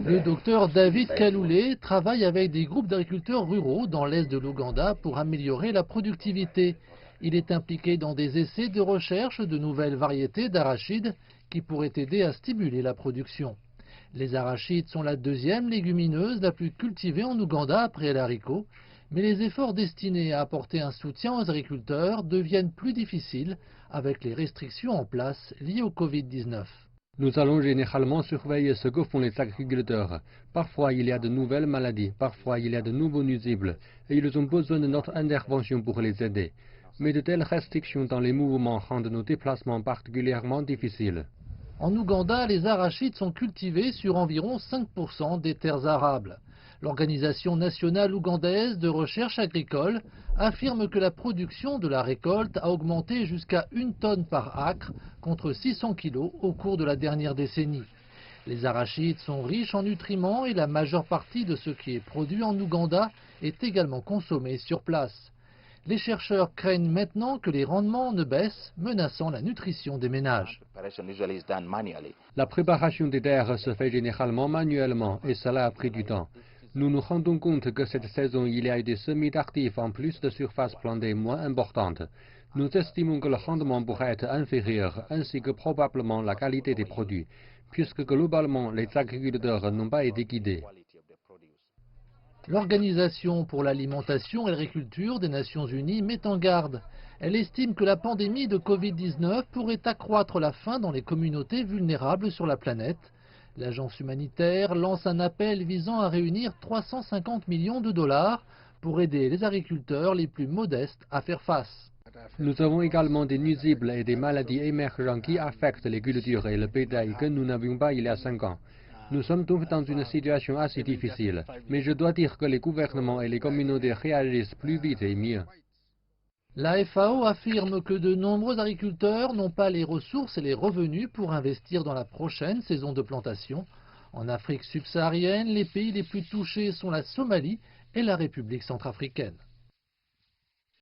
Le docteur David Kaloulé travaille avec des groupes d'agriculteurs ruraux dans l'est de l'Ouganda pour améliorer la productivité. Il est impliqué dans des essais de recherche de nouvelles variétés d'arachides qui pourraient aider à stimuler la production. Les arachides sont la deuxième légumineuse la plus cultivée en Ouganda après l'haricot, mais les efforts destinés à apporter un soutien aux agriculteurs deviennent plus difficiles avec les restrictions en place liées au Covid-19. Nous allons généralement surveiller ce que font les agriculteurs. Parfois il y a de nouvelles maladies, parfois il y a de nouveaux nuisibles, et ils ont besoin de notre intervention pour les aider. Mais de telles restrictions dans les mouvements rendent nos déplacements particulièrement difficiles. En Ouganda, les arachides sont cultivés sur environ 5% des terres arables. L'Organisation nationale ougandaise de recherche agricole affirme que la production de la récolte a augmenté jusqu'à 1 tonne par acre contre 600 kg au cours de la dernière décennie. Les arachides sont riches en nutriments et la majeure partie de ce qui est produit en Ouganda est également consommé sur place. Les chercheurs craignent maintenant que les rendements ne baissent, menaçant la nutrition des ménages. La préparation des terres se fait généralement manuellement et cela a pris du temps. Nous nous rendons compte que cette saison, il y a eu des semis tardifs en plus de surfaces plantées moins importantes. Nous estimons que le rendement pourrait être inférieur, ainsi que probablement la qualité des produits, puisque globalement, les agriculteurs n'ont pas été guidés. L'Organisation pour l'alimentation et l'agriculture des Nations Unies met en garde. Elle estime que la pandémie de Covid-19 pourrait accroître la faim dans les communautés vulnérables sur la planète. L'agence humanitaire lance un appel visant à réunir 350 millions de dollars pour aider les agriculteurs les plus modestes à faire face. Nous avons également des nuisibles et des maladies émergentes qui affectent les cultures et le bétail que nous n'avions pas il y a 5 ans. Nous sommes tous dans une situation assez difficile, mais je dois dire que les gouvernements et les communautés réagissent plus vite et mieux. La FAO affirme que de nombreux agriculteurs n'ont pas les ressources et les revenus pour investir dans la prochaine saison de plantation. En Afrique subsaharienne, les pays les plus touchés sont la Somalie et la République centrafricaine.